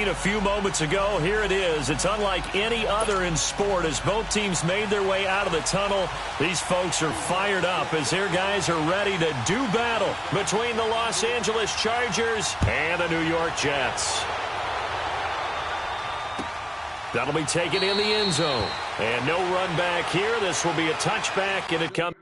scene a few moments ago. Here it is. It's unlike any other in sport as both teams made their way out of the tunnel. These folks are fired up as their guys are ready to do battle between the Los Angeles Chargers and the New York Jets. That'll be taken in the end zone. And no run back here. This will be a touchback, and it comes.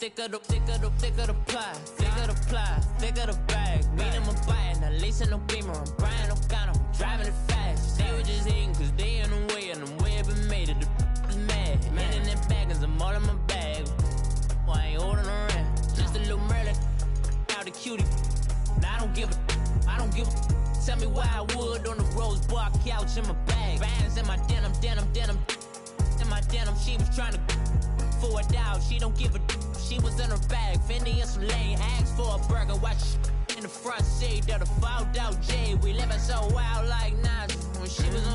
Thicker the pie, thicker the bag. Meet them a buy, now lacing no beamer. I'm Brian O'Connor, I'm driving it fast. They were just hating cause they in the way, and the way I've been made it, the is mad. Man in them baggins, I'm all in my bag. Well, I ain't holding around. Just a little Merlin, out the cutie. Now I don't give a. Tell me why I would on the rose bar couch in my bag. Bands in my denim. In my denim, she was trying to for it out. She don't give a. She was in her bag, Fendi and some lane. Asked for a burger, watch in the front seat of the fouled out J. We living so wild like Nas. When she was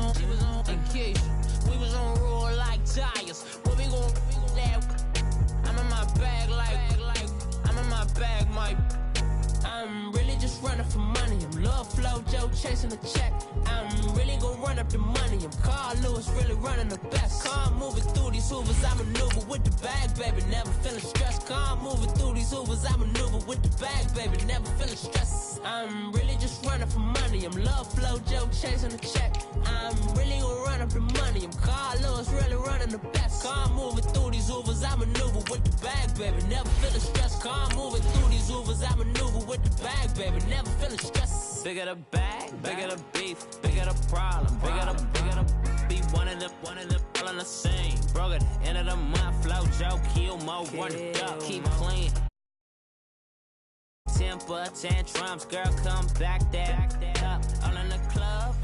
on vacation, we was on roll like tires. What we gon' that? I'm in my bag like I'm in my bag, my. I'm really just running for money. I'm Love Flow Joe chasing the check. I'm really gon' run up the money. I'm Carl Lewis, really running the best. Car moving through these hoovers, I maneuver with the bag, baby. Never feeling stressed. Car moving through these hoovers, I maneuver with the bag, baby. Never feeling stressed. I'm really just running for money. I'm Love Flow Joe chasing the check. I'm really gon' run up the money. I'm Carl Lewis, really running the best. Car moving through these hoovers, I maneuver with the bag, baby. Never feeling stressed. Car moving through these hoovers, I maneuver with the bag, baby. Never feeling stressed. Bigger the bag, bigger the beef, bigger the problem, bigger the be one of them all on the same. Broke at the end of the month, Flow Joe, kill more, run it up, keep clean. Temper, tantrums, girl, come back that up, all in the club,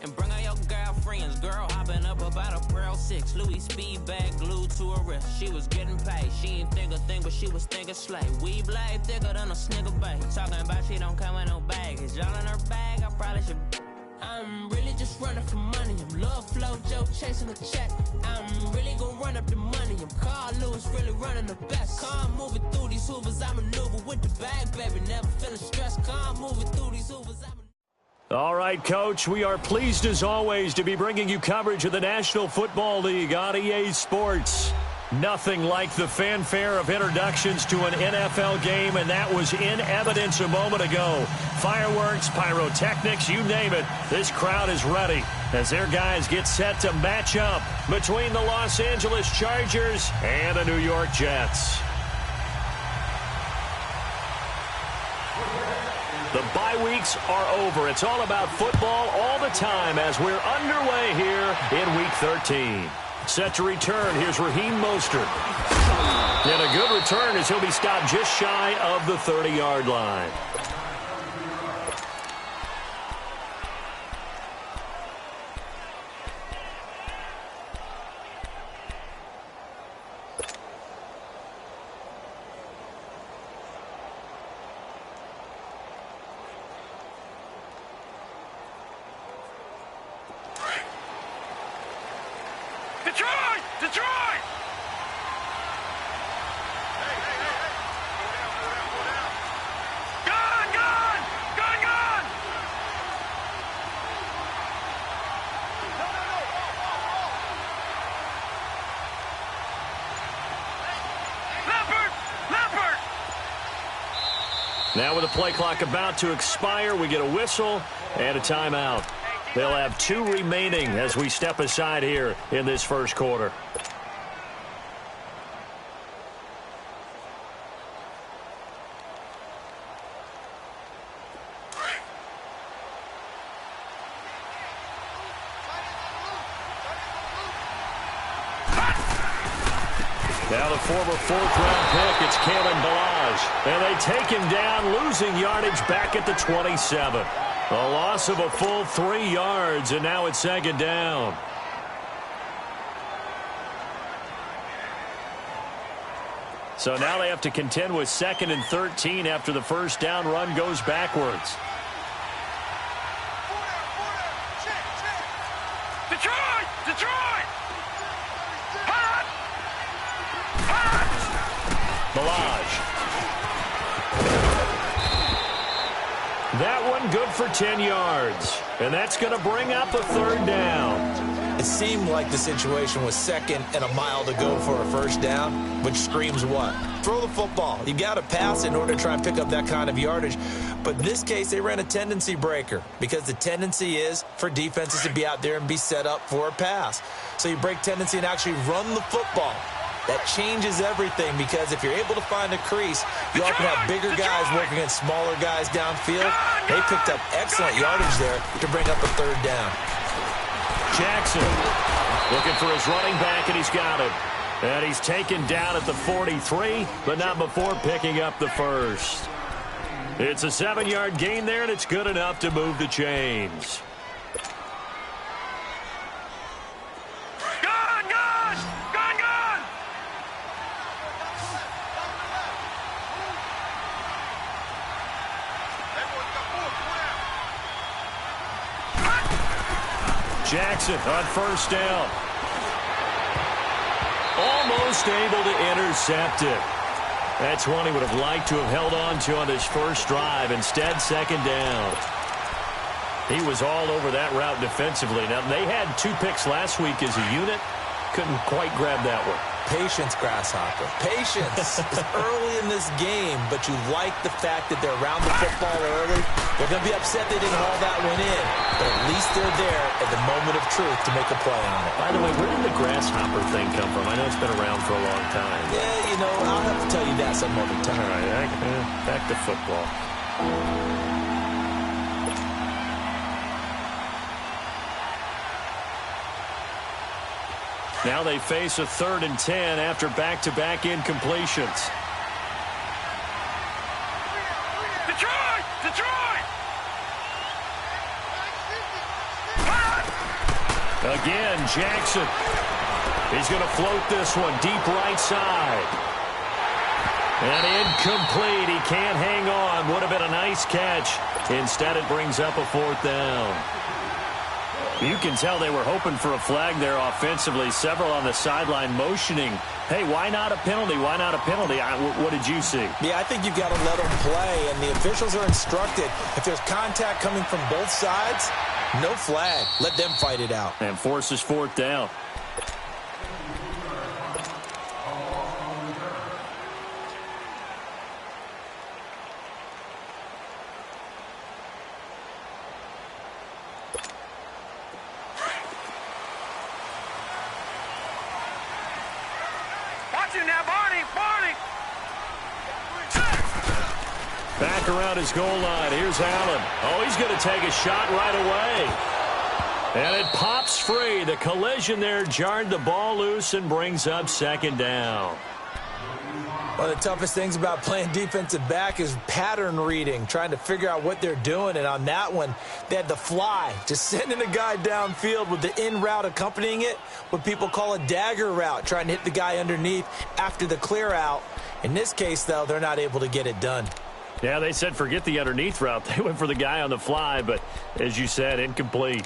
and bring all your girlfriends. Girl hopping up about a Pearl 6 Louis speed bag glued to her wrist. She was getting paid, she ain't think a thing, but she was thinking slay. We blade thicker than a Snicker bag. Talking about she don't come with no baggage. Y'all in her bag, I probably should. I'm really just running for money. I'm Love Flow Joe chasing the check. I'm really gon' run up the money. I'm Carl Lewis, really running the best. Car moving through these hoovers, I maneuver with the bag, baby. Never feeling stressed. Car moving through these hoovers, I maneuver. All right, Coach, we are pleased as always to be bringing you coverage of the National Football League on EA Sports. Nothing like the fanfare of introductions to an NFL game, and that was in evidence a moment ago. Fireworks, pyrotechnics, you name it. This crowd is ready as their guys get set to match up between the Los Angeles Chargers and the New York Jets. The bye weeks are over. It's all about football all the time as we're underway here in Week 13. Set to return, here's Raheem Mostert. And a good return as he'll be stopped just shy of the 30-yard line. Now with the play clock about to expire, we get a whistle and a timeout. They'll have 2 remaining as we step aside here in this first quarter. Now the former 4th-round pick, it's Kalen Ballage. And they take him down, losing yardage back at the 27. A loss of a full 3 yards, and now it's second down. So now they have to contend with 2nd and 13 after the first down run goes backwards. Detroit! Detroit! Ballage. That one good for 10 yards. And that's going to bring up a 3rd down. It seemed like the situation was 2nd and a mile to go for a first down, which screams what? Throw the football. You got to pass in order to try and pick up that kind of yardage. But in this case, they ran a tendency breaker because the tendency is for defenses to be out there and be set up for a pass. So you break tendency and actually run the football. That changes everything because if you're able to find a crease, you often have bigger guys working against smaller guys downfield. They picked up excellent yardage there to bring up a 3rd down. Jackson looking for his running back, and he's got him. And he's taken down at the 43, but not before picking up the first. It's a 7-yard gain there, and it's good enough to move the chains. Jackson on first down. Almost able to intercept it. That's one he would have liked to have held on to on his first drive. Instead, second down. He was all over that route defensively. Now, they had 2 picks last week as a unit. Couldn't quite grab that one. Patience, Grasshopper. Patience. It's early in this game, but you like the fact that they're around the football early. They're going to be upset they didn't haul that one in, but at least they're there at the moment of truth to make a play on it. By the way, where did the Grasshopper thing come from? I know it's been around for a long time. Yeah, you know, I'll have to tell you that some other time. All right, back to football. Now they face a 3rd and 10 after back-to-back incompletions. Detroit! Detroit! Again, Jackson. He's going to float this one deep right side. And incomplete. He can't hang on. Would have been a nice catch. Instead, it brings up a 4th down. You can tell they were hoping for a flag there offensively. Several on the sideline motioning, hey, why not a penalty? Why not a penalty? What did you see? Yeah, I think you've got to let them play, and the officials are instructed. If there's contact coming from both sides, no flag. Let them fight it out. And forces 4th down. Back around his goal line. Here's Allen. Oh, he's going to take a shot right away. And it pops free. The collision there jarred the ball loose and brings up second down. One of the toughest things about playing defensive back is pattern reading, trying to figure out what they're doing. And on that one, they had the fly, just sending a guy downfield with the in route accompanying it, what people call a dagger route, trying to hit the guy underneath after the clear out. In this case, though, they're not able to get it done. Yeah, they said forget the underneath route. They went for the guy on the fly, but as you said, incomplete.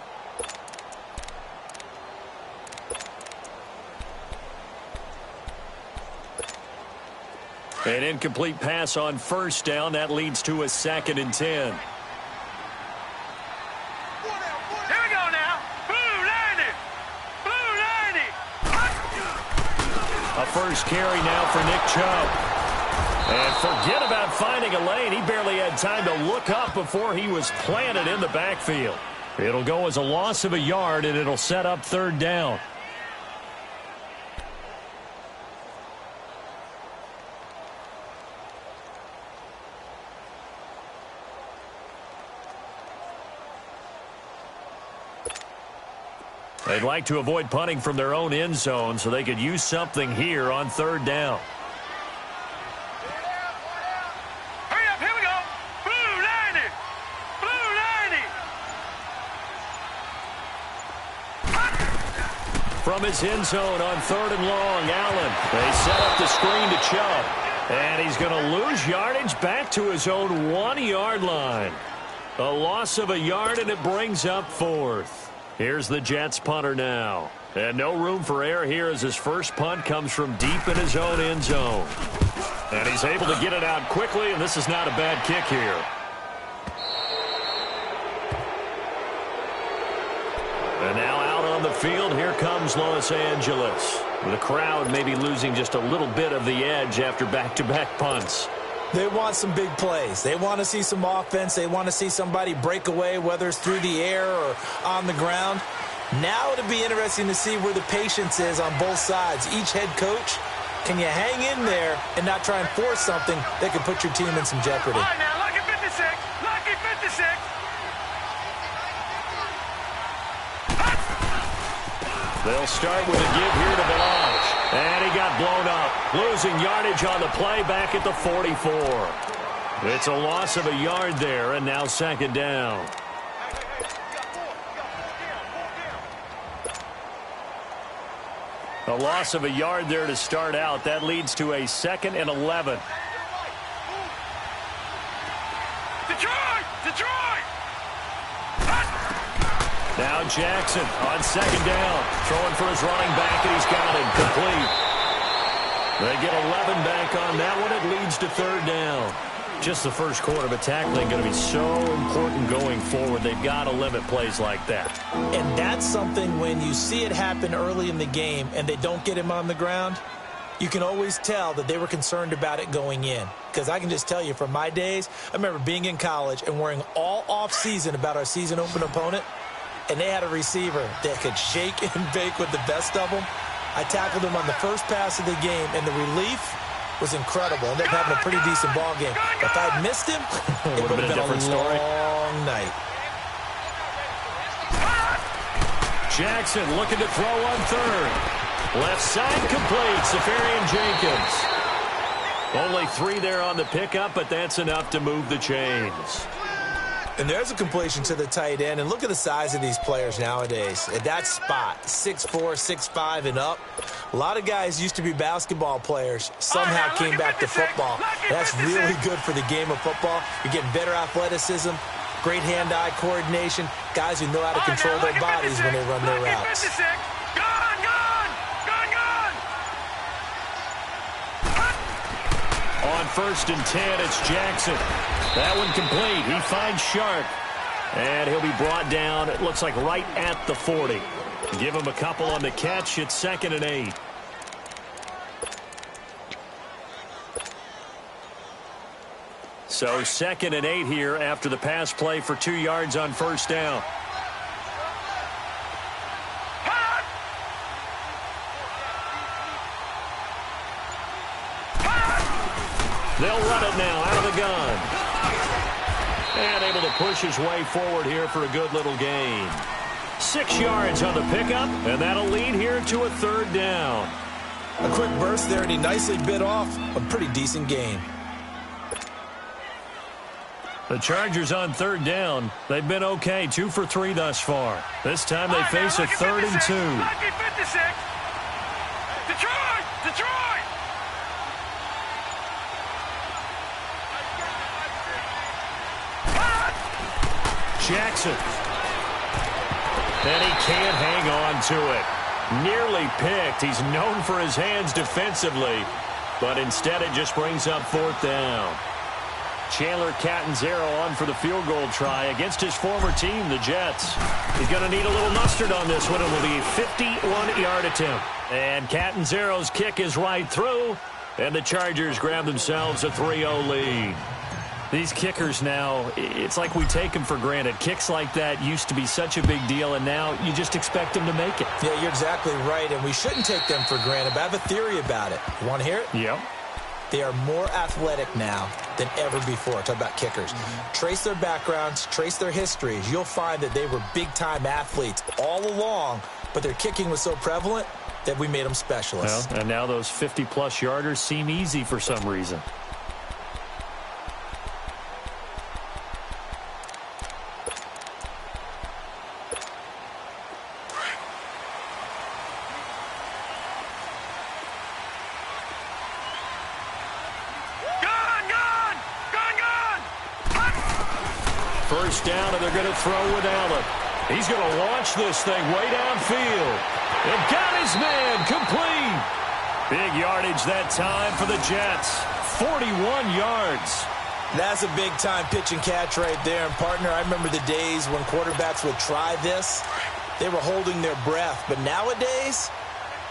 An incomplete pass on first down. That leads to a 2nd and 10. Here we go now. Blue 90. Blue 90. A first carry now for Nick Chubb. And forget about finding a lane. He barely had time to look up before he was planted in the backfield. It'll go as a loss of a yard, and it'll set up third down. They'd like to avoid punting from their own end zone so they could use something here on third down. Hurry up, here we go. Blue 90. Blue 90. From his end zone on third and long, Allen. They set up the screen to Chubb. And he's going to lose yardage back to his own 1-yard line. A loss of a yard, and it brings up fourth. Here's the Jets punter now. And no room for error here as his first punt comes from deep in his own end zone. And he's able to get it out quickly, and this is not a bad kick here. And now out on the field, here comes Los Angeles. The crowd may be losing just a little bit of the edge after back-to-back punts. They want some big plays. They want to see some offense. They want to see somebody break away, whether it's through the air or on the ground. Now it'll be interesting to see where the patience is on both sides. Each head coach, can you hang in there and not try and force something that could put your team in some jeopardy? All right, now, lucky 56. Lucky 56. They'll start with a give here to Ballage. And he got blown up. Losing yardage on the play back at the 44. It's a loss of a yard there, and now second down. A loss of a yard there to start out. That leads to a 2nd and 11. Detroit! Detroit! Now Jackson on second down. Throwing for his running back, and he's got it complete. They get 11 back on that one. It leads to third down. Just the first quarter, but tackling going to be so important going forward. They've got to limit plays like that. And that's something when you see it happen early in the game and they don't get him on the ground, you can always tell that they were concerned about it going in. Because I can just tell you from my days, I remember being in college and worrying all off-season about our season-open opponent, and they had a receiver that could shake and bake with the best of them. I tackled him on the first pass of the game, and the relief was incredible. Ended up having a pretty decent ball game. If I had missed him, it would have been a different story. Long night. Jackson looking to throw on third. Left side complete. Safarian Jenkins. Only 3 there on the pickup, but that's enough to move the chains. And there's a completion to the tight end. And look at the size of these players nowadays. At that spot, 6'4", 6'5", and up. A lot of guys used to be basketball players. Somehow came back to football. That's really good for the game of football. You're getting better athleticism, great hand-eye coordination, guys who know how to control their bodies when they run their routes. On 1st and 10, it's Jackson. That one complete. He finds Sharp. And he'll be brought down, it looks like right at the 40. Give him a couple on the catch. It's 2nd and 8. So 2nd and 8 here after the pass play for 2 yards on first down. They'll run it now out of the gun. And able to push his way forward here for a good little gain. 6 yards on the pickup, and that'll lead here to a third down. A quick burst there, and he nicely bit off a pretty decent gain. The Chargers on third down. They've been okay, 2 for 3 thus far. This time they face a 3rd and 2. Lucky 56. Detroit! Detroit! Jackson. And he can't hang on to it. Nearly picked. He's known for his hands defensively, but instead it just brings up 4th down. Chandler Catanzaro on for the field goal try against his former team, the Jets. He's going to need a little mustard on this one. It will be a 51-yard attempt. And Catanzaro's kick is right through. And the Chargers grab themselves a 3-0 lead. These kickers now, it's like we take them for granted. Kicks like that used to be such a big deal, and now you just expect them to make it. Yeah, you're exactly right, and we shouldn't take them for granted, but I have a theory about it. You want to hear it? Yep. They are more athletic now than ever before. Talk about kickers. Trace their backgrounds, trace their histories. You'll find that they were big-time athletes all along, but their kicking was so prevalent that we made them specialists. Well, and now those 50-plus yarders seem easy for some reason. First down, and they're going to throw with Allen. He's going to launch this thing way downfield. And got his man complete. Big yardage that time for the Jets. 41 yards. That's a big-time pitch and catch right there. And, partner, I remember the days when quarterbacks would try this. They were holding their breath. But nowadays,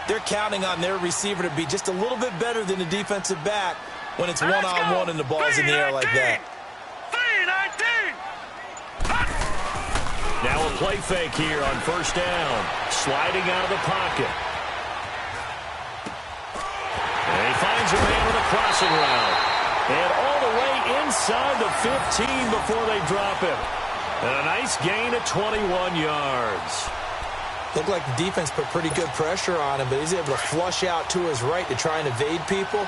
they're counting on their receiver to be just a little bit better than the defensive back when it's one-on-one and the ball's in the air like that. Now a play fake here on first down. Sliding out of the pocket. And he finds a man with a crossing route. And all the way inside the 15 before they drop him. And a nice gain of 21 yards. Looked like the defense put pretty good pressure on him, but he's able to flush out to his right to try and evade people.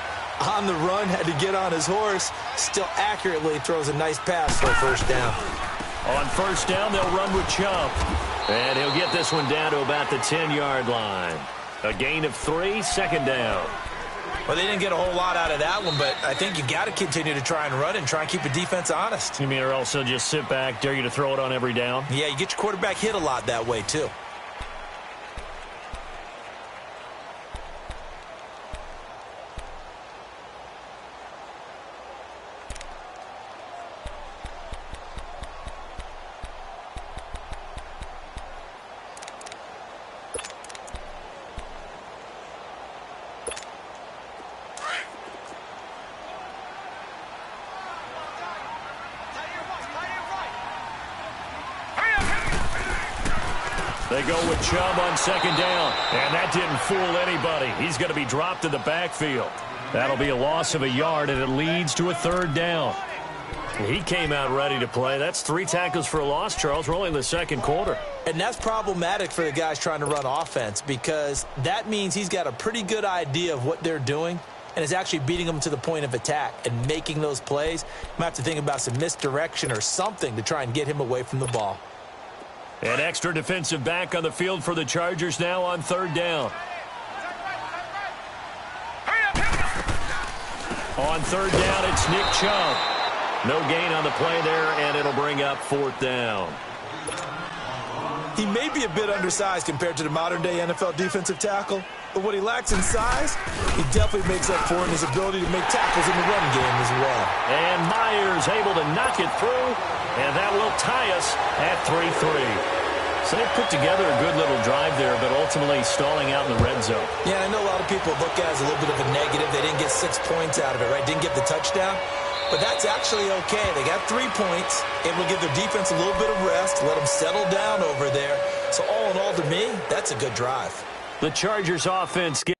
On the run, had to get on his horse. Still accurately throws a nice pass for a first down. On first down, they'll run with Chubb. And he'll get this one down to about the 10-yard line. A gain of 3, second down. Well, they didn't get a whole lot out of that one, but I think you got to continue to try and run and try and keep the defense honest. You mean or else they'll just sit back, dare you to throw it on every down? Yeah, you get your quarterback hit a lot that way, too. They go with Chubb on second down, and that didn't fool anybody. He's going to be dropped in the backfield. That'll be a loss of a yard, and it leads to a third down. He came out ready to play. That's 3 tackles for a loss, Charles. We're only in the second quarter. And that's problematic for the guys trying to run offense because that means he's got a pretty good idea of what they're doing and is actually beating them to the point of attack and making those plays. You might have to think about some misdirection or something to try and get him away from the ball. An extra defensive back on the field for the Chargers now on third down. On third down, it's Nick Chubb. No gain on the play there, and it'll bring up fourth down. He may be a bit undersized compared to the modern-day NFL defensive tackle, but what he lacks in size, he definitely makes up for in his ability to make tackles in the run game as well. And Myers able to knock it through, and that will tie us at 3-3. So they put together a good little drive there, but ultimately stalling out in the red zone. Yeah, I know a lot of people look at it as a little bit of a negative. They didn't get 6 points out of it, right? Didn't get the touchdown. But that's actually okay. They got 3 points. It will give their defense a little bit of rest, let them settle down over there. So all in all, to me, that's a good drive. The Chargers offense gets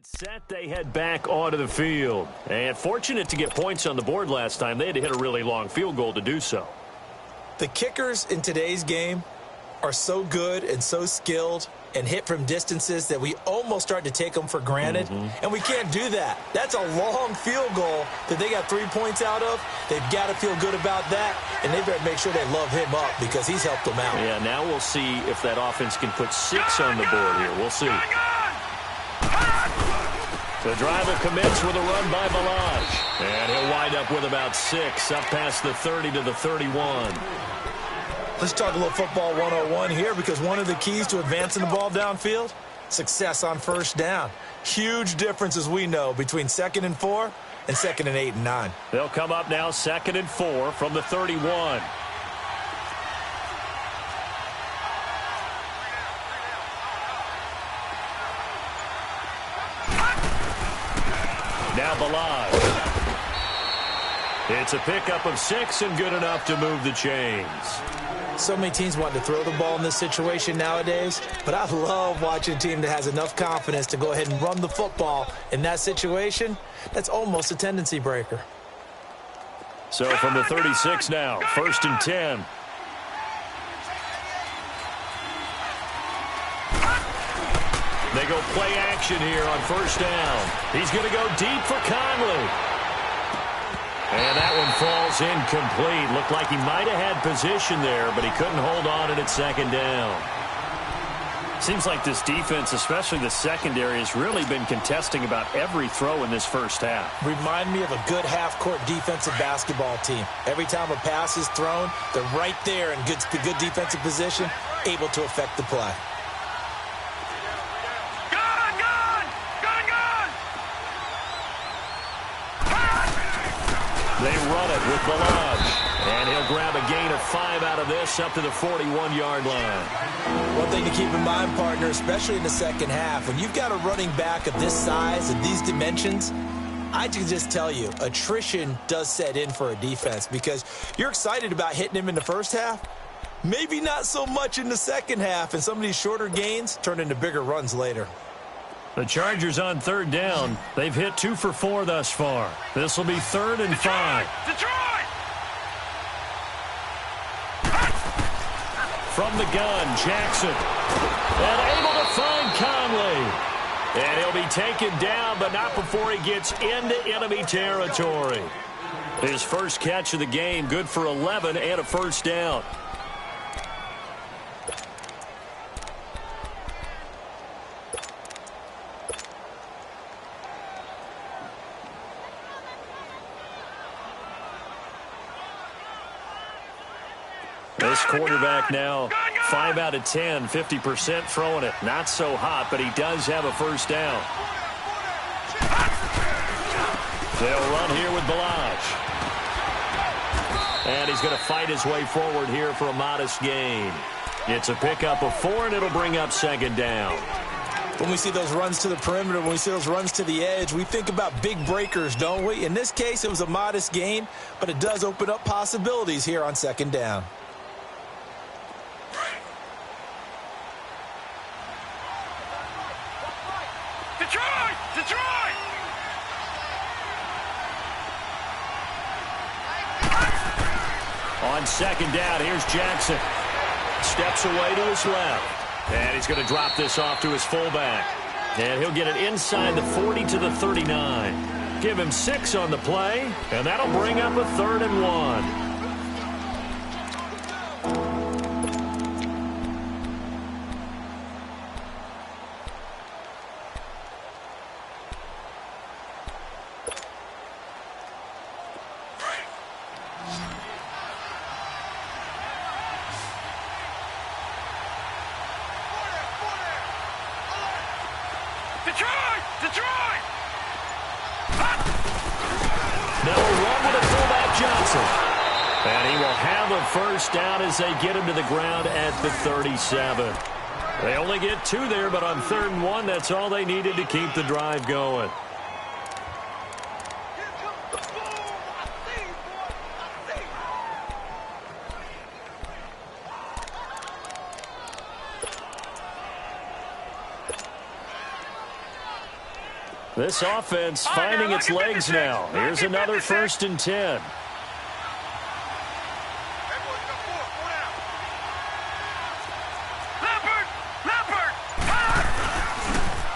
set. They head back onto the field. And fortunate to get points on the board last time. They had to hit a really long field goal to do so. The kickers in today's game are so good and so skilled and hit from distances that we almost start to take them for granted. And we can't do that. That's a long field goal that they got 3 points out of. They've got to feel good about that, and they better make sure they love him up because he's helped them out. Yeah, now we'll see if that offense can put 6 on the board here. We'll see. The drive will commence with a run by Balaj. And he'll wind up with about 6, up past the 30 to the 31. Let's talk a little football 101 here, because one of the keys to advancing the ball downfield, success on first down. Huge difference, as we know, between 2nd and 4 and 2nd and 8 and 9. They'll come up now 2nd and 4 from the 31. Now Balaj. It's a pickup of 6 and good enough to move the chains. So many teams want to throw the ball in this situation nowadays, but I love watching a team that has enough confidence to go ahead and run the football in that situation. That's almost a tendency breaker. So from the 36 now, 1st and 10. They go play action here on 1st down. He's going to go deep for Conley. And that one falls incomplete. Looked like he might have had position there, but he couldn't hold on to it at 2nd down. Seems like this defense, especially the secondary, has really been contesting about every throw in this first half. Remind me of a good half-court defensive basketball team. Every time a pass is thrown, they're right there in good defensive position, able to affect the play. They run it with Balaj. And he'll grab a gain of 5 out of this up to the 41-yard line. One thing to keep in mind, partner, especially in the second half, when you've got a running back of this size and these dimensions, I can just tell you, attrition does set in for a defense, because you're excited about hitting him in the first half, maybe not so much in the second half, and some of these shorter gains turn into bigger runs later. The Chargers on 3rd down. They've hit 2 for 4 thus far. This will be 3rd and 5. Detroit! From the gun, Jackson. And able to find Conley. And he'll be taken down, but not before he gets into enemy territory. His first catch of the game, good for 11 and a 1st down. This quarterback now 5 out of 10, 50% throwing it. Not so hot, but he does have a 1st down. They'll run here with Balaj. And he's going to fight his way forward here for a modest gain. It's a pickup of 4, and it'll bring up 2nd down. When we see those runs to the perimeter, when we see those runs to the edge, we think about big breakers, don't we? In this case, it was a modest gain, but it does open up possibilities here on 2nd down. Detroit! On 2nd down, here's Jackson. Steps away to his left. And he's going to drop this off to his fullback. And he'll get it inside the 40 to the 39. Give him 6 on the play, and that'll bring up a 3rd and 1. Detroit! Now a run with a fullback Johnson. And he will have a 1st down as they get him to the ground at the 37. They only get 2 there, but on 3rd and 1, that's all they needed to keep the drive going. This offense finding its legs now. Here's another 1st and 10.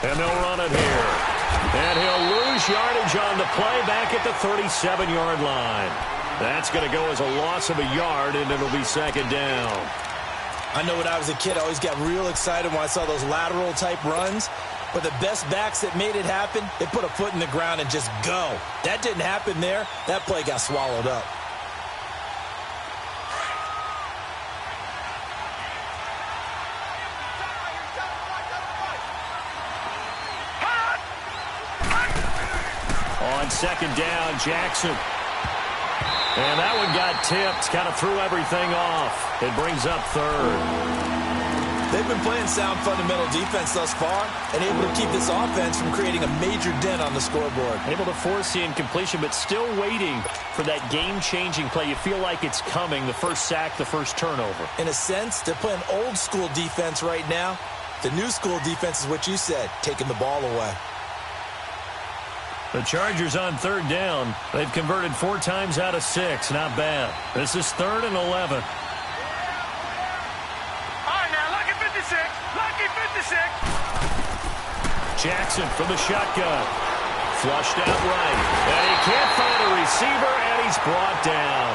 And they'll run it here. And he'll lose yardage on the play back at the 37-yard line. That's going to go as a loss of a yard, and it'll be 2nd down. I know when I was a kid, I always got real excited when I saw those lateral-type runs. But the best backs that made it happen, they put a foot in the ground and just go. That didn't happen there. That play got swallowed up. On second down, Jackson. And that one got tipped, kind of threw everything off. It brings up third. They've been playing sound fundamental defense thus far and able to keep this offense from creating a major dent on the scoreboard. Able to force the incompletion, but still waiting for that game-changing play. You feel like it's coming, the first sack, the first turnover. In a sense, they're playing old-school defense right now. The new-school defense is what you said, taking the ball away. The Chargers on third down. They've converted 4 times out of 6. Not bad. This is 3rd and 11. Jackson from the shotgun. Flushed out right. And he can't find a receiver, and he's brought down.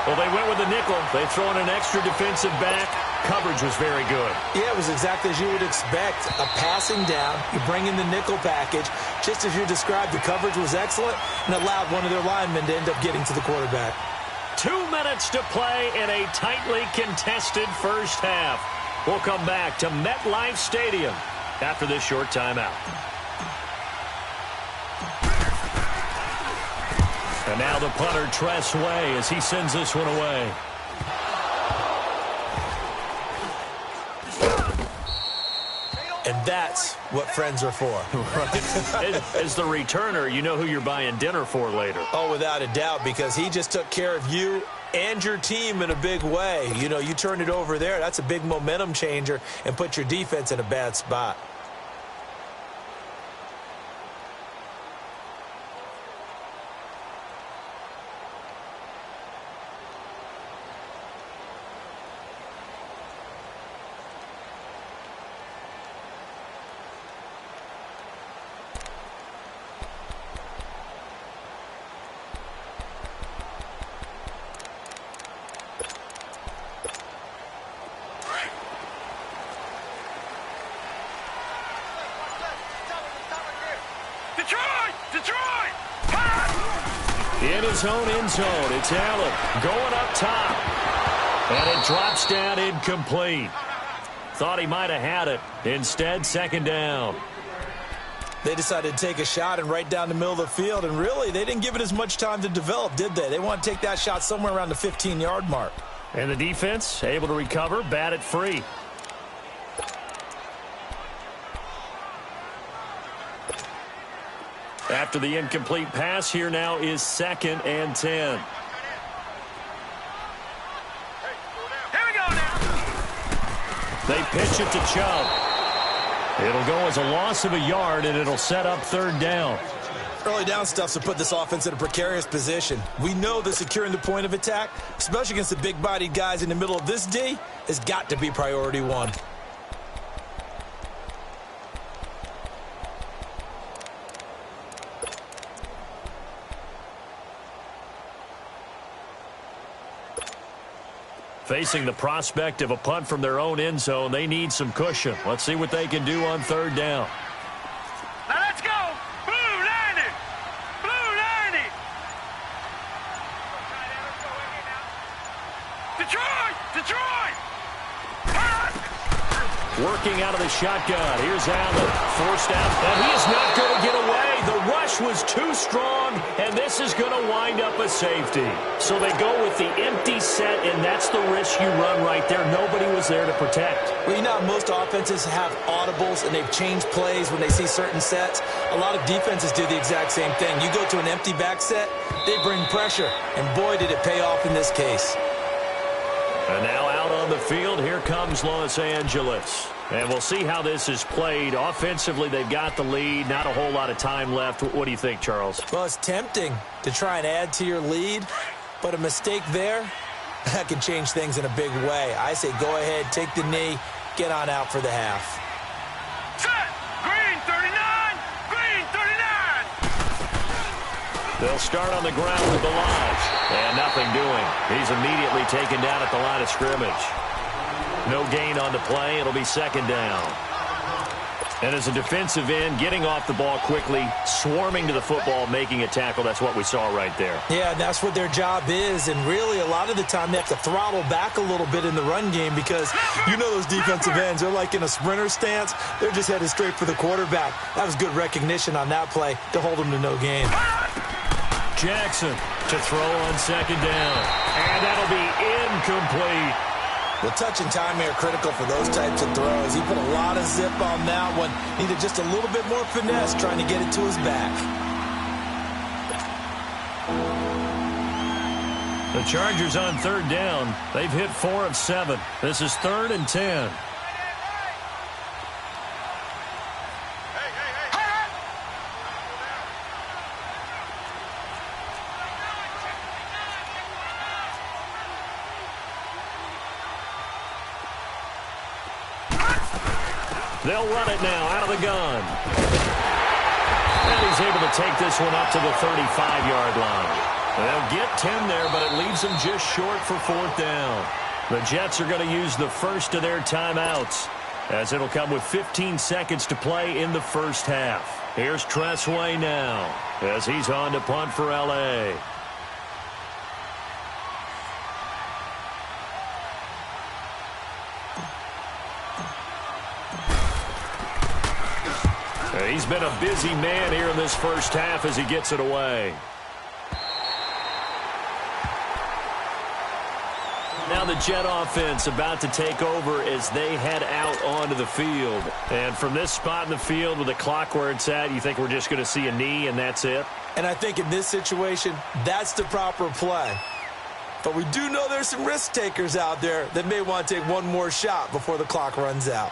Well, they went with a nickel. They throw in an extra defensive back. Coverage was very good. Yeah, it was exactly as you would expect. A passing down. You bring in the nickel package. Just as you described, the coverage was excellent and allowed one of their linemen to end up getting to the quarterback. 2 minutes to play in a tightly contested first half. We'll come back to MetLife Stadium after this short timeout. And now the punter, Tress Way, as he sends this one away. And that's what friends are for. Right. As the returner, you know who you're buying dinner for later. Oh, without a doubt, because he just took care of you and your team in a big way. You know, you turned it over there. That's a big momentum changer and put your defense in a bad spot. In his own end zone, it's Allen going up top. And it drops down incomplete. Thought he might have had it. Instead, second down. They decided to take a shot and right down the middle of the field, and really, they didn't give it as much time to develop, did they? They want to take that shot somewhere around the 15-yard mark. And the defense able to recover, bat it free. After the incomplete pass, here now is 2nd and 10. Here we go now. They pitch it to Chubb. It'll go as a loss of a yard, and it'll set up 3rd down. Early down stuff's to put this offense in a precarious position. We know that securing the point of attack, especially against the big-bodied guys in the middle of this D, has got to be priority 1. Facing the prospect of a punt from their own end zone, they need some cushion. Let's see what they can do on 3rd down. Now let's go. Blue 90. Blue 90. Detroit. Detroit. Hot. Working out of the shotgun. Here's Allen. Forced out. And he is not going to get away. The rush was too strong, and this is going to wind up a safety. So they go with the empty set, and that's the risk you run right there. Nobody was there to protect. Well, you know how most offenses have audibles, and they've changed plays when they see certain sets. A lot of defenses do the exact same thing. You go to an empty back set, they bring pressure, and boy, did it pay off in this case. And now out on the field, here comes Los Angeles. And we'll see how this is played. Offensively, they've got the lead. Not a whole lot of time left. What do you think, Charles? Well, it's tempting to try and add to your lead, but a mistake there, that can change things in a big way. I say go ahead, take the knee, get on out for the half. Set. Green 39. Green 39. They'll start on the ground with the Lodge. And nothing doing. He's immediately taken down at the line of scrimmage. No gain on the play. It'll be 2nd down. And as a defensive end, getting off the ball quickly, swarming to the football, making a tackle, that's what we saw right there. Yeah, and that's what their job is. And really, a lot of the time, they have to throttle back a little bit in the run game because you know those defensive ends, they're like in a sprinter stance. They're just headed straight for the quarterback. That was good recognition on that play to hold them to no gain. Jackson to throw on second down. And that'll be incomplete. The touch and timing are critical for those types of throws. He put a lot of zip on that one. Needed just a little bit more finesse trying to get it to his back. The Chargers on third down. They've hit 4 of 7. This is 3rd and 10. They'll run it now out of the gun. And he's able to take this one up to the 35-yard line. They'll get 10 there, but it leaves them just short for 4th down. The Jets are going to use the first of their timeouts, as it'll come with 15 seconds to play in the first half. Here's Tressway now, as he's on to punt for L.A. He's been a busy man here in this first half as he gets it away. Now the Jet offense about to take over as they head out onto the field. And from this spot in the field with the clock where it's at, you think we're just going to see a knee and that's it? And I think in this situation, that's the proper play. But we do know there's some risk takers out there that may want to take one more shot before the clock runs out.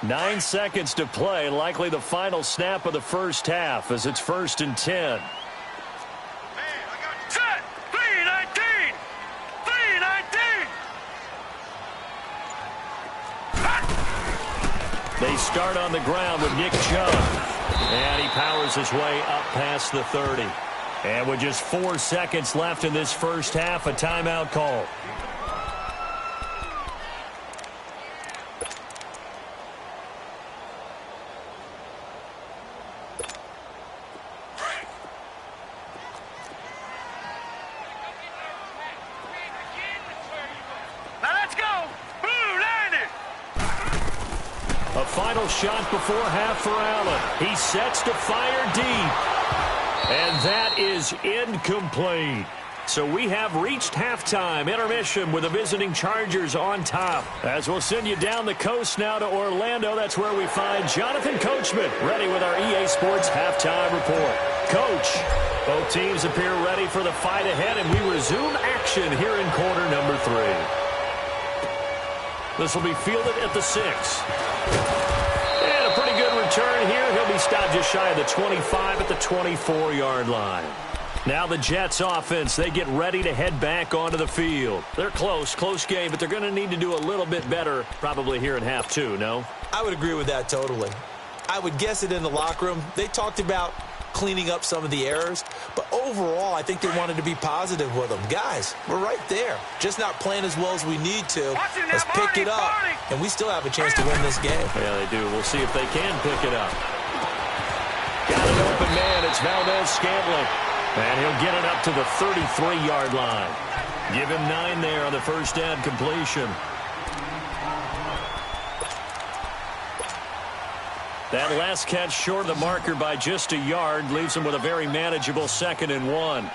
9 seconds to play, likely the final snap of the first half as it's 1st and 10. Set! 3-19! 3-19! They start on the ground with Nick Chubb. And he powers his way up past the 30. And with just 4 seconds left in this first half, a timeout call. Final shot before half for Allen. He sets to fire deep. And that is incomplete. So we have reached halftime intermission with the visiting Chargers on top. As we'll send you down the coast now to Orlando, that's where we find Jonathan Coachman ready with our EA Sports halftime report. Coach, both teams appear ready for the fight ahead, and we resume action here in quarter number 3. This will be fielded at the 6. And a pretty good return here. He'll be stopped just shy of the 25 at the 24-yard line. Now the Jets offense, they get ready to head back onto the field. They're close game, but they're going to need to do a little bit better probably here in half 2, no? I would agree with that totally. I would guess it in the locker room. They talked about cleaning up some of the errors, but overall I think they wanted to be positive with them. Guys, we're right there. Just not playing as well as we need to. Let's pick it up, and we still have a chance to win this game. Yeah, they do. We'll see if they can pick it up. Got an open man. It's Valdes-Scantling. And he'll get it up to the 33-yard line. Give him 9 there on the first down completion. That last catch short of the marker by just a yard leaves him with a very manageable 2nd and 1. Gone!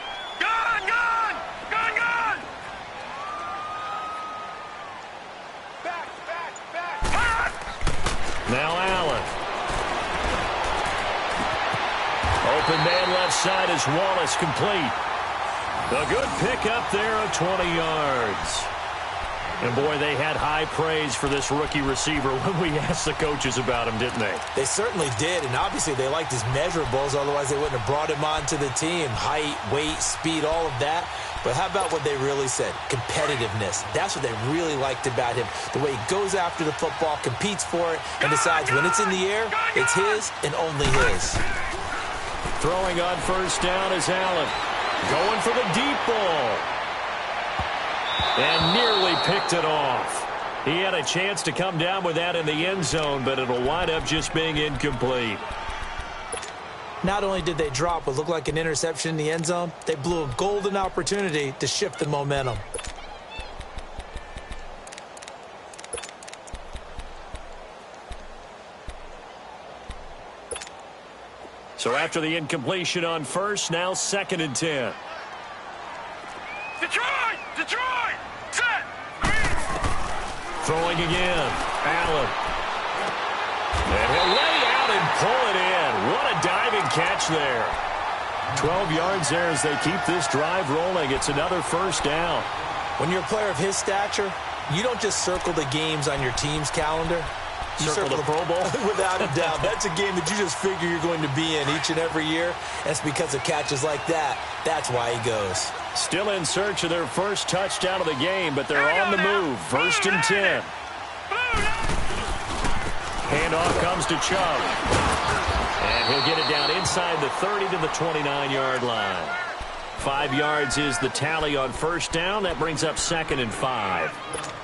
Back! Now Allen. Open man left side is Wallace, complete. A good pickup there of 20 yards. And, boy, they had high praise for this rookie receiver when we asked the coaches about him, didn't they? They certainly did, and obviously they liked his measurables. Otherwise, they wouldn't have brought him onto the team. Height, weight, speed, all of that. But how about what they really said? Competitiveness. That's what they really liked about him. The way he goes after the football, competes for it, and decides when it's in the air, it's his and only his. Throwing on first down is Allen. Going for the deep ball. And nearly picked it off. He had a chance to come down with that in the end zone, but it'll wind up just being incomplete. Not only did they drop what looked like an interception in the end zone, they blew a golden opportunity to shift the momentum. So after the incompletion on first, now 2nd and 10. Detroit! Detroit! Set! Throwing again. Allen. And he'll lay out and pull it in. What a diving catch there. 12 yards there as they keep this drive rolling. It's another first down. When you're a player of his stature, you don't just circle the games on your team's calendar. You circle the Pro Bowl? Without a doubt. That's a game that you just figure you're going to be in each and every year. And it's because of catches like that. That's why he goes. Still in search of their first touchdown of the game, but they're on the move. 1st and 10. Handoff comes to Chubb. And he'll get it down inside the 30 to the 29-yard line. 5 yards is the tally on first down. That brings up 2nd and 5.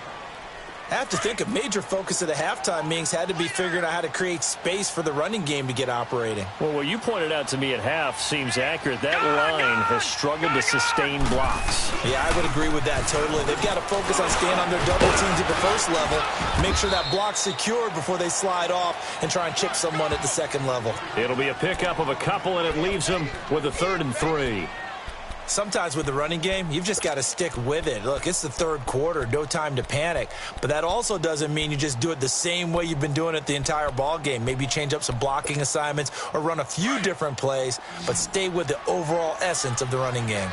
I have to think a major focus of the halftime meetings had to be figuring out how to create space for the running game to get operating. Well, what you pointed out to me at half seems accurate. That line has struggled to sustain blocks. Yeah, I would agree with that totally. They've got to focus on staying on their double teams at the first level, make sure that block's secured before they slide off and try and chip someone at the second level. It'll be a pickup of a couple, and it leaves them with a 3rd and 3. Sometimes with the running game, you've just got to stick with it. Look, it's the 3rd quarter, no time to panic. But that also doesn't mean you just do it the same way you've been doing it the entire ball game. Maybe change up some blocking assignments or run a few different plays, but stay with the overall essence of the running game.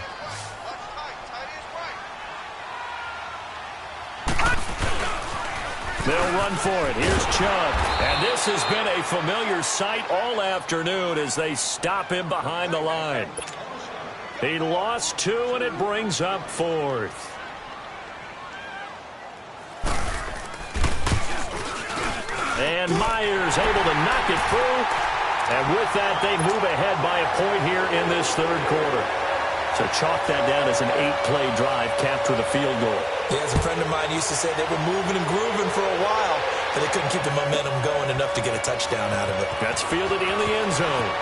They'll run for it. Here's Chubb. And this has been a familiar sight all afternoon as they stop him behind the line. He lost 2, and it brings up 4th. And Myers able to knock it through. And with that, they move ahead by a point here in this 3rd quarter. So chalk that down as an 8-play drive capped with a field goal. Yeah, as a friend of mine used to say, they were moving and grooving for a while, but they couldn't keep the momentum going enough to get a touchdown out of it. That's fielded in the end zone.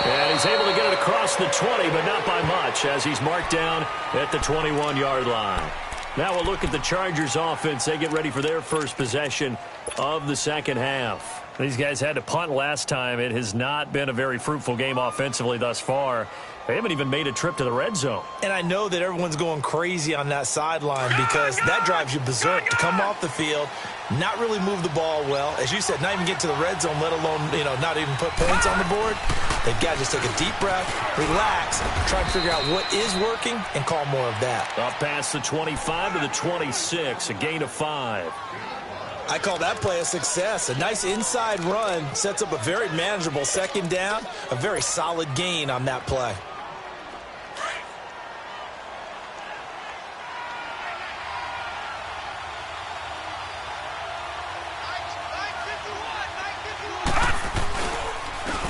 And he's able to get it across the 20, but not by much, as he's marked down at the 21-yard line. Now we'll look at the Chargers offense. They get ready for their first possession of the second half. These guys had to punt last time. It has not been a very fruitful game offensively thus far. They haven't even made a trip to the red zone. And I know that everyone's going crazy on that sideline because that drives you berserk to come off the field, not really move the ball well. As you said, not even get to the red zone, let alone, not even put points on the board. They've got to just take a deep breath, relax, try to figure out what is working, and call more of that. Up past the 25 to the 26, a gain of 5. I call that play a success. A nice inside run sets up a very manageable second down, a very solid gain on that play.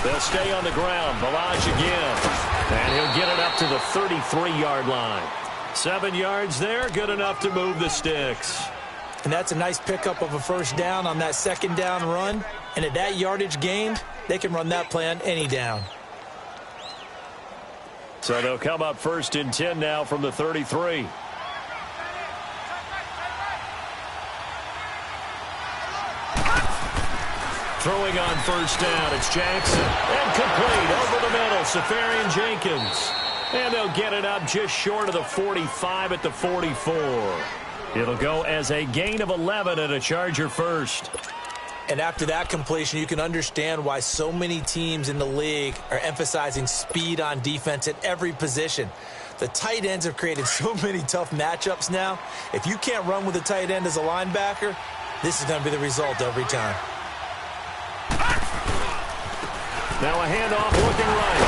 They'll stay on the ground. Ballage again. And he'll get it up to the 33-yard line. 7 yards there, good enough to move the sticks. And that's a nice pickup of a first down on that second down run. And at that yardage gained, they can run that play on any down. So they'll come up 1st and 10 now from the 33. Throwing on first down, it's Jackson. And complete over the middle, Safarian Jenkins. And they'll get it up just short of the 45 at the 44. It'll go as a gain of 11 and a Charger first. And after that completion, you can understand why so many teams in the league are emphasizing speed on defense at every position. The tight ends have created so many tough matchups now. If you can't run with a tight end as a linebacker, this is going to be the result every time. Now a handoff looking right.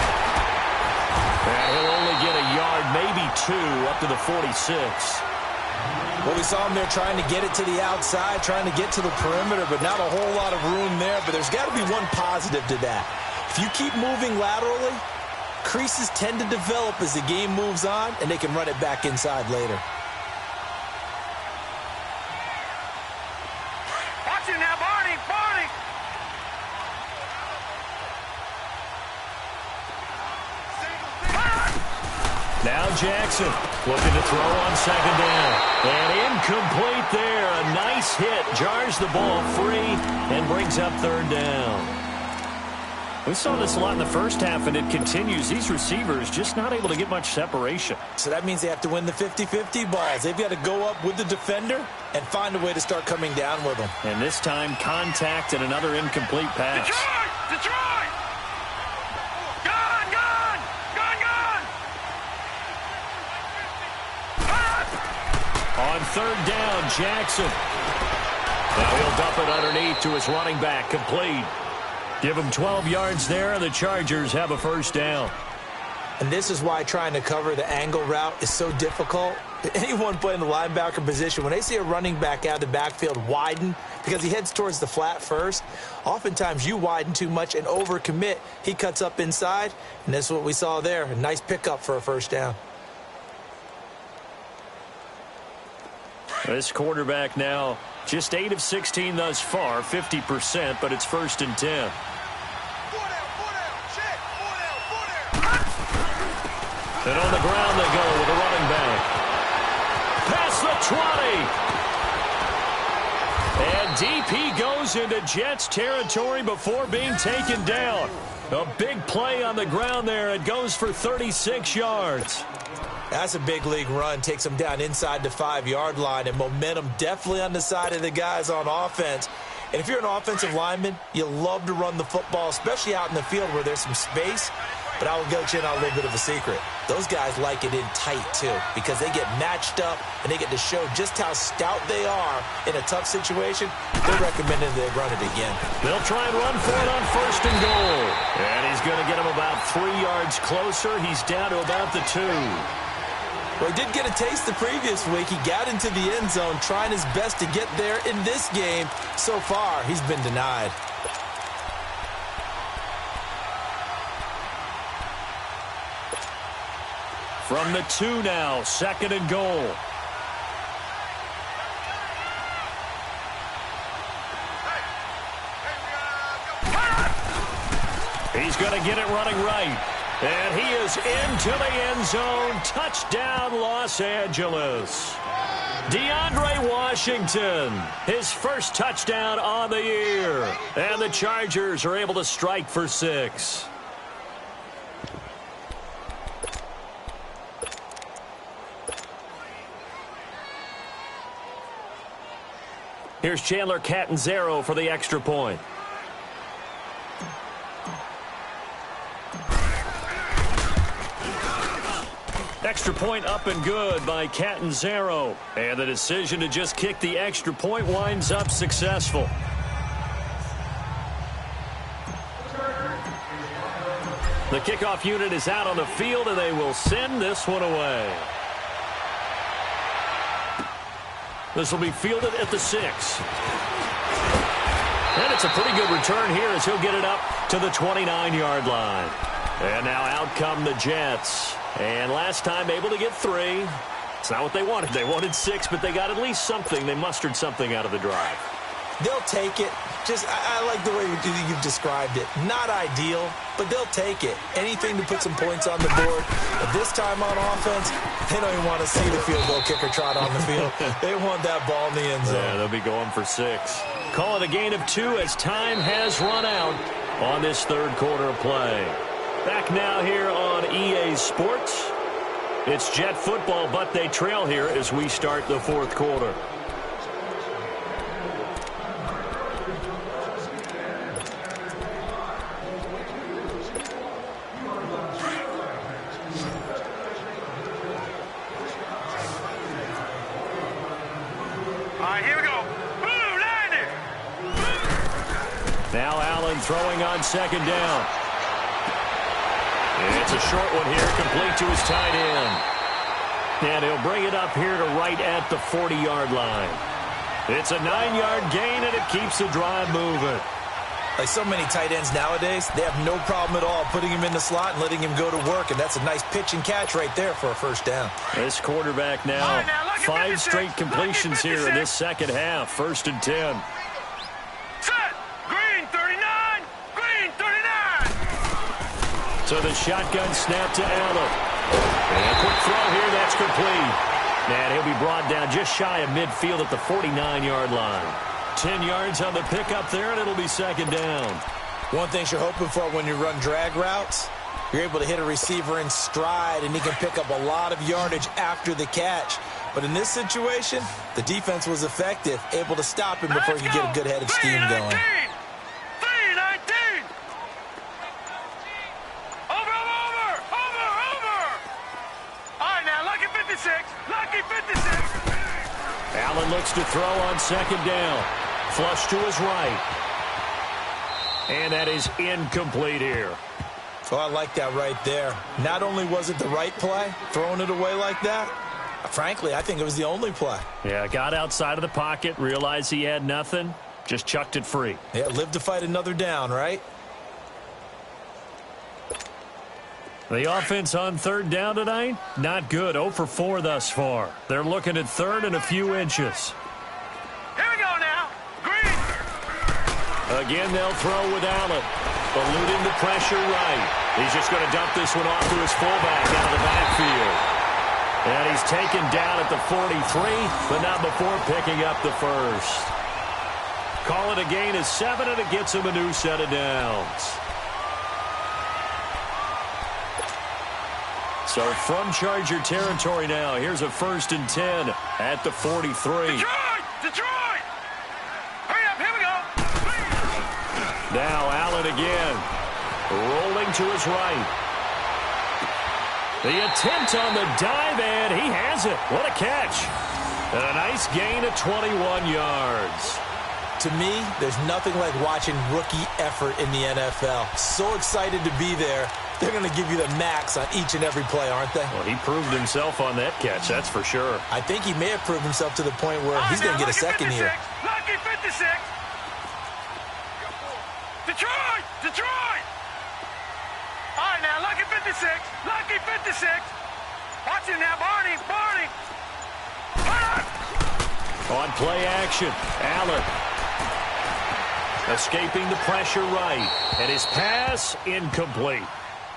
And he'll only get a yard, maybe 2, up to the 46. Well, we saw him there trying to get it to the outside, trying to get to the perimeter, but not a whole lot of room there. But there's got to be one positive to that. If you keep moving laterally, creases tend to develop as the game moves on, and they can run it back inside later. Now Jackson looking to throw on second down. And incomplete there. A nice hit. Jars the ball free and brings up third down. We saw this a lot in the first half, and it continues. These receivers just not able to get much separation. So that means they have to win the 50-50 balls. They've got to go up with the defender and find a way to start coming down with them. And this time, contact and another incomplete pass. Detroit! Detroit! Gone! Gone! Gone! Gone! On third down, Jackson. Now he'll dump it underneath to his running back, complete. Give him 12 yards there, and the Chargers have a first down. And this is why trying to cover the angle route is so difficult. Anyone playing the linebacker position, when they see a running back out of the backfield widen because he heads towards the flat first, oftentimes you widen too much and overcommit. He cuts up inside, and that's what we saw there. A nice pickup for a first down. This quarterback now just 8 of 16 thus far, 50%, but it's 1st and 10. And on the ground they go with a running back. Past the 20. And deep he goes into Jets territory before being taken down. A big play on the ground there. It goes for 36 yards. That's a big league run. Takes them down inside the 5-yard line, and momentum definitely on the side of the guys on offense. And if you're an offensive lineman, you love to run the football, especially out in the field where there's some space. But I will let you in on a little bit of a secret. Those guys like it in tight, too, because they get matched up and they get to show just how stout they are in a tough situation. They're recommending they run it again. They'll try and run for it on 1st and goal. And he's going to get him about 3 yards closer. He's down to about the 2. Well, he did get a taste the previous week. He got into the end zone, trying his best to get there in this game. So far, he's been denied. From the 2 now, 2nd and goal. He's going to get it running right. And he is into the end zone. Touchdown, Los Angeles. DeAndre Washington, his first touchdown on the year. And the Chargers are able to strike for 6. Here's Chandler Catanzaro for the extra point. Extra point up and good by Catanzaro. And the decision to just kick the extra point winds up successful. The kickoff unit is out on the field, and they will send this one away. This will be fielded at the 6. And it's a pretty good return here as he'll get it up to the 29-yard line. And now out come the Jets. And last time able to get 3. It's not what they wanted. They wanted 6, but they got at least something. They mustered something out of the drive. They'll take it. I like the way you've described it. Not ideal, but they'll take it. Anything to put some points on the board. But this time on offense, they don't even want to see the field goal kicker trot on the field. They want that ball in the end zone. Yeah, they'll be going for 6. Call it a gain of 2 as time has run out on this third quarter of play. Back now here on EA Sports. It's Jet football, but they trail here as we start the fourth quarter. Throwing on second down. It's a short one here, complete to his tight end. And he'll bring it up here to right at the 40-yard line. It's a 9-yard gain, and it keeps the drive moving. Like so many tight ends nowadays, they have no problem at all putting him in the slot and letting him go to work, and that's a nice pitch and catch right there for a first down. This quarterback now, 5 straight completions here in this second half, 1st and 10. So the shotgun snap to Allen. And a quick throw here, that's complete. And he'll be brought down just shy of midfield at the 49-yard line. 10 yards on the pickup there, and it'll be second down. One thing you're hoping for when you run drag routes, you're able to hit a receiver in stride, and he can pick up a lot of yardage after the catch. But in this situation, the defense was effective, able to stop him before you get a good head of steam going. 3-19. Over. All right, now, lucky 56. Lucky 56. Allen looks to throw on second down. Flush to his right. And that is incomplete here. Oh, I like that right there. Not only was it the right play, throwing it away like that, frankly, I think it was the only play. Yeah, got outside of the pocket, realized he had nothing, just chucked it free. Yeah, live to fight another down, right? The offense on third down tonight, not good. 0 for 4 thus far. They're looking at third and a few inches. Here we go now. Green. Again, they'll throw with Allen. Eluding the pressure right. He's just going to dump this one off to his fullback out of the backfield. And he's taken down at the 43, but not before picking up the first. Call it a gain of 7, and it gets him a new set of downs. So from Charger territory now, here's a 1st and 10 at the 43. Detroit! Hurry up, here we go. Now Allen again, rolling to his right. The attempt on the dive, and he has it. What a catch. And a nice gain of 21 yards. To me, there's nothing like watching rookie effort in the NFL. So excited to be there. They're going to give you the max on each and every play, aren't they? Well, he proved himself on that catch, that's for sure. I think he may have proved himself to the point where he's going to get a second here. Lucky 56. Detroit! All right, now, lucky 56. Lucky 56. Watch it now, Barney. On play action, Allen escaping the pressure right, and his pass incomplete.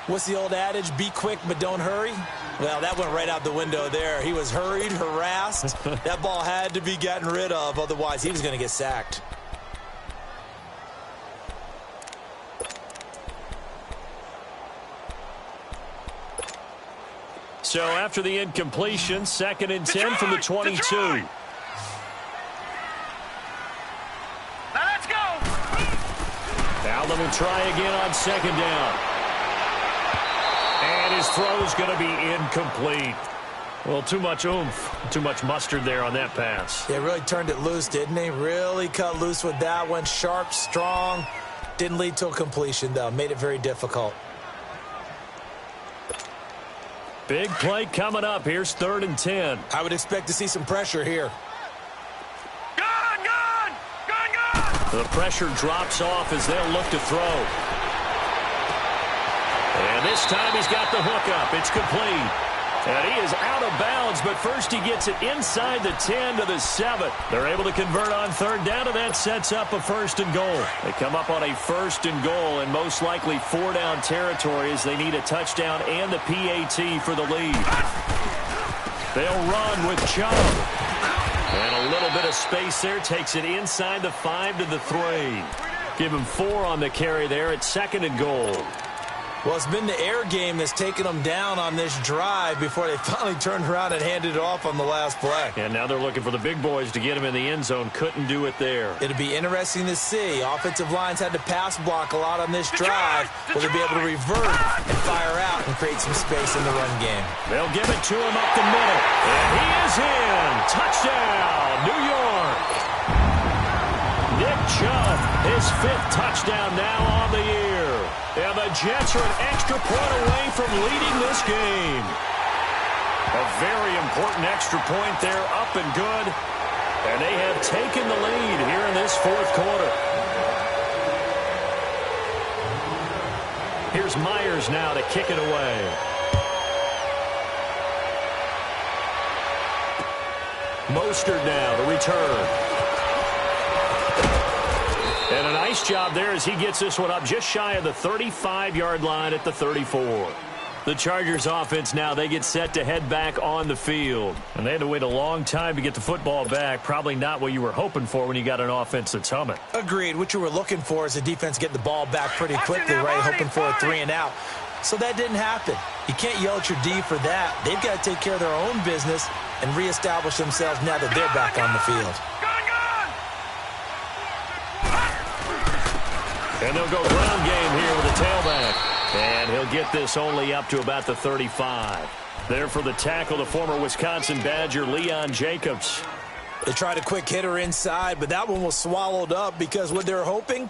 What's the old adage? Be quick, but don't hurry? Well, that went right out the window there. He was hurried, harassed. That ball had to be gotten rid of, otherwise he was going to get sacked. So after the incompletion, 2nd and 10 from the 22. Detroit. Now let's go. Allen will try again on 2nd down. And his throw's going to be incomplete. Well, too much oomph, too much mustard there on that pass. Yeah, really turned it loose, didn't he? Really cut loose with that one. Sharp, strong. Didn't lead to a completion, though. Made it very difficult. Big play coming up. Here's 3rd and 10. I would expect to see some pressure here. Gun! The pressure drops off as they'll look to throw. And this time he's got the hook up. It's complete. And he is out of bounds, but first he gets it inside the 10 to the 7. They're able to convert on 3rd down, and that sets up a 1st and goal. They come up on a 1st and goal, and most likely 4-down territory as they need a touchdown and the PAT for the lead. They'll run with Chubb. And a little bit of space there takes it inside the 5 to the 3. Give him 4 on the carry there at 2nd and goal. Well, it's been the air game that's taken them down on this drive before they finally turned around and handed it off on the last play. And now they're looking for the big boys to get him in the end zone. Couldn't do it there. It'll be interesting to see. Offensive lines had to pass block a lot on this drive. Will they be able to revert and fire out and create some space in the run game? They'll give it to him up the middle. And he is in. Touchdown, New York. Nick Chubb, his 5th touchdown now on the year. And the Jets are an extra point away from leading this game. A very important extra point there, up and good. And they have taken the lead here in this 4th quarter. Here's Myers now to kick it away. Mostert now to return. And a nice job there as he gets this one up just shy of the 35-yard line at the 34. The Chargers offense now, they get set to head back on the field. And they had to wait a long time to get the football back. Probably not what you were hoping for when you got an offense that's humming. Agreed. What you were looking for is the defense getting the ball back pretty quickly, right? Hoping for a 3-and-out. So that didn't happen. You can't yell at your D for that. They've got to take care of their own business and reestablish themselves now that they're back on the field. And they'll go ground game here with a tailback. And he'll get this only up to about the 35. There for the tackle, the former Wisconsin Badger, Leon Jacobs. They tried a quick hitter inside, but that one was swallowed up because what they're hoping,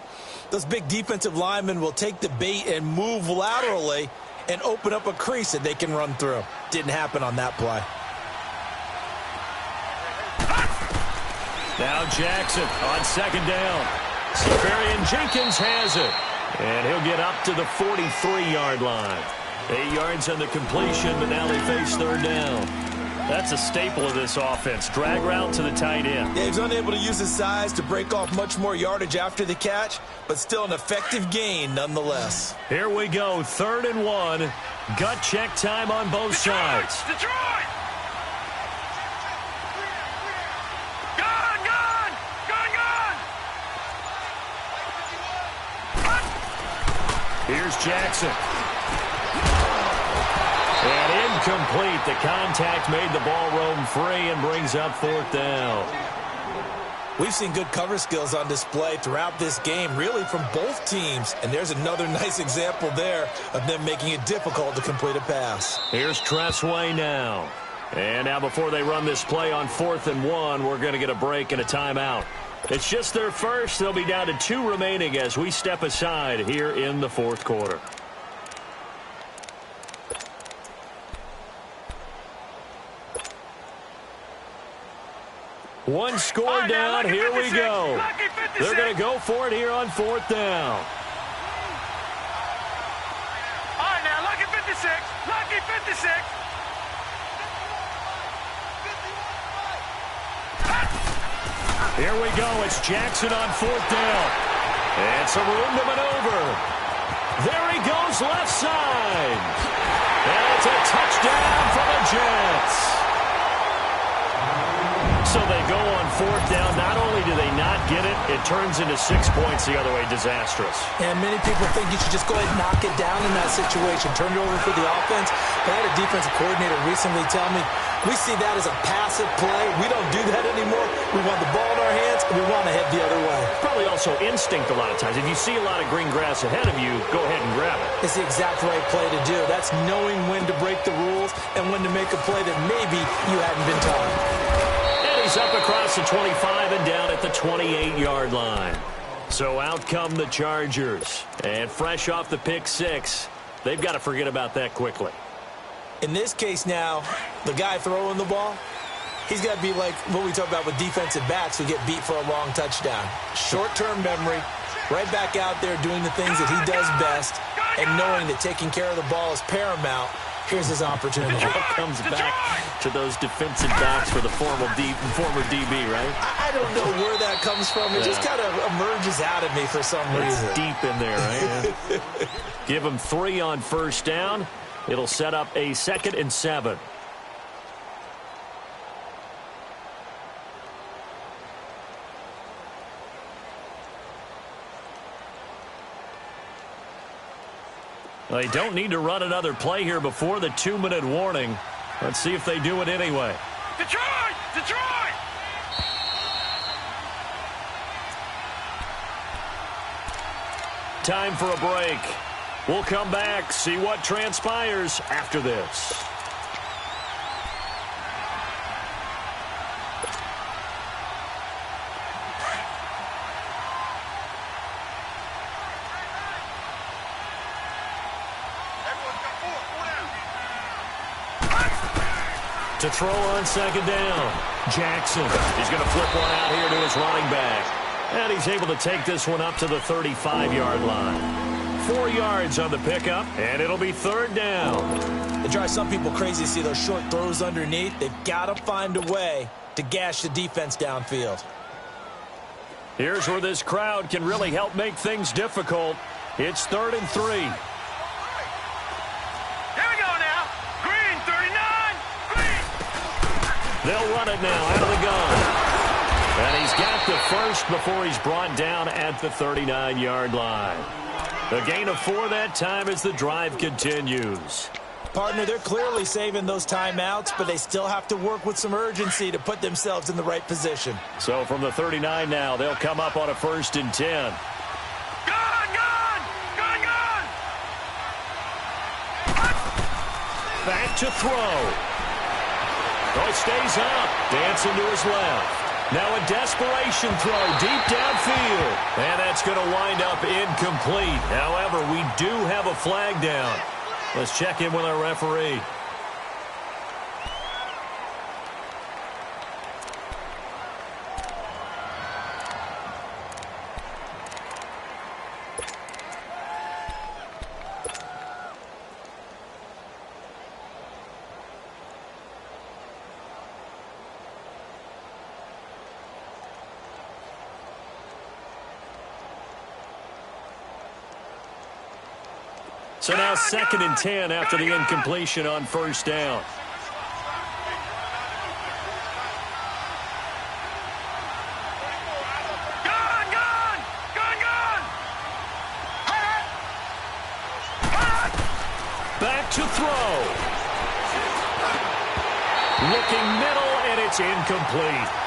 those big defensive linemen will take the bait and move laterally and open up a crease that they can run through. Didn't happen on that play. Now Jackson on second down. Safarian Jenkins has it. And he'll get up to the 43-yard line. 8 yards on the completion, but now they face third down. That's a staple of this offense. Drag route to the tight end. Yeah, he's unable to use his size to break off much more yardage after the catch, but still an effective gain nonetheless. Here we go, 3rd and 1. Gut check time on both sides. Detroit! Here's Jackson. And incomplete. The contact made the ball roam free and brings up 4th down. We've seen good cover skills on display throughout this game, really from both teams. And there's another nice example there of them making it difficult to complete a pass. Here's Tressway now. And now before they run this play on 4th and 1, we're going to get a break and a timeout. It's just their first. They'll be down to 2 remaining as we step aside here in the 4th quarter. One score down. Here we go. They're going to go for it here on 4th down. All right, now, lucky 56. Lucky 56. Here we go. It's Jackson on 4th down. And some room to maneuver. There he goes left side. And it's a touchdown for the Jets. So they go on 4th down. Not only do they not get it, it turns into 6 points the other way. Disastrous. And many people think you should just go ahead and knock it down in that situation. Turn it over for the offense. But I had a defensive coordinator recently tell me, we see that as a passive play. We don't do that anymore. We want the ball in our hands, and we want to head the other way. Probably also instinct a lot of times. If you see a lot of green grass ahead of you, go ahead and grab it. It's the exact right play to do. That's knowing when to break the rules and when to make a play that maybe you hadn't been taught. And he's up across the 25 and down at the 28-yard line. So out come the Chargers. And fresh off the pick 6, they've got to forget about that quickly. In this case now, the guy throwing the ball, he's got to be like what we talk about with defensive backs who get beat for a long touchdown. Short-term memory, right back out there doing the things that he does best, and knowing that taking care of the ball is paramount. Here's his opportunity. Comes back to those defensive backs for the former DB, right? I don't know where that comes from. It just kind of emerges out of me for some reason. It's deep in there, right? Give him 3 on 1st down. It'll set up a 2nd and 7. They don't need to run another play here before the 2-minute warning. Let's see if they do it anyway. Detroit! Detroit! Time for a break. We'll come back, see what transpires after this. To throw on 2nd down. Jackson. He's going to flip one out here to his running back. And he's able to take this one up to the 35-yard line. 4 yards on the pickup, and it'll be 3rd down. It drives some people crazy to see those short throws underneath. They've got to find a way to gash the defense downfield. Here's where this crowd can really help make things difficult. It's 3rd and 3. Here we go. They'll run it now out of the gun. And he's got the first before he's brought down at the 39-yard line. A gain of 4 that time as the drive continues. Partner, they're clearly saving those timeouts, but they still have to work with some urgency to put themselves in the right position. So from the 39 now, they'll come up on a 1st and 10. Back to throw. Oh, stays up. Dancing to his left. Now a desperation throw deep downfield. And that's going to wind up incomplete. However, we do have a flag down. Let's check in with our referee. So now 2nd and 10 after the incompletion on 1st down. Back to throw. Looking middle, and it's incomplete.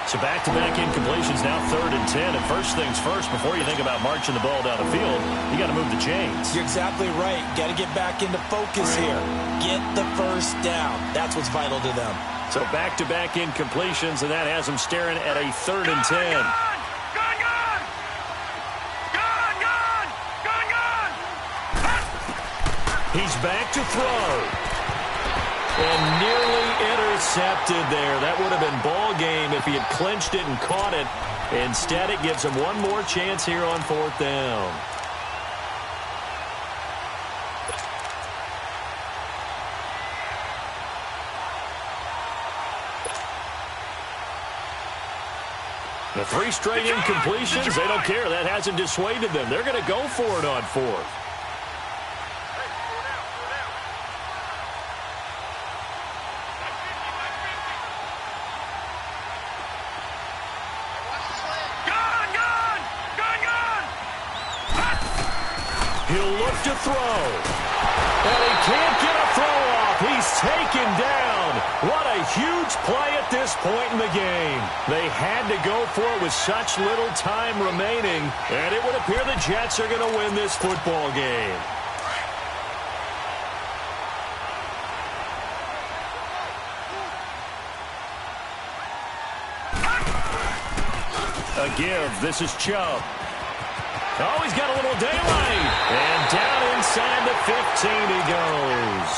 So back-to-back incompletions, now 3rd and 10. And first things first, before you think about marching the ball down the field, you got to move the chains. You're exactly right. Got to get back into focus here. Get the first down. That's what's vital to them. So back-to-back incompletions, and that has them staring at a 3rd and 10. He's back to throw. And nearly intercepted there. That would have been ball game if he had clinched it and caught it. Instead, it gives him one more chance here on 4th down. The 3 straight incompletions, they don't care. That hasn't dissuaded them. They're going to go for it on 4th. He'll look to throw. And he can't get a throw off. He's taken down. What a huge play at this point in the game. They had to go for it with such little time remaining. And it would appear the Jets are going to win this football game. A give. This is Chubb. Oh, he's got a little daylight. And down inside the 15 he goes.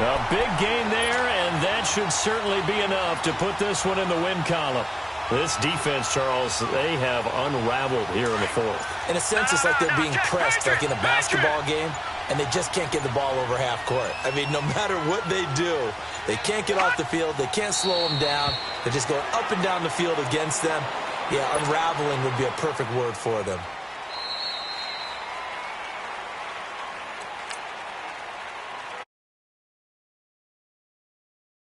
A big gain there, and that should certainly be enough to put this one in the win column. This defense, Charles, they have unraveled here in the 4th. In a sense, it's like they're being pressed like in a basketball game, and they just can't get the ball over half court. I mean, no matter what they do, they can't get off the field. They can't slow them down. They're just going up and down the field against them. Yeah, unraveling would be a perfect word for them.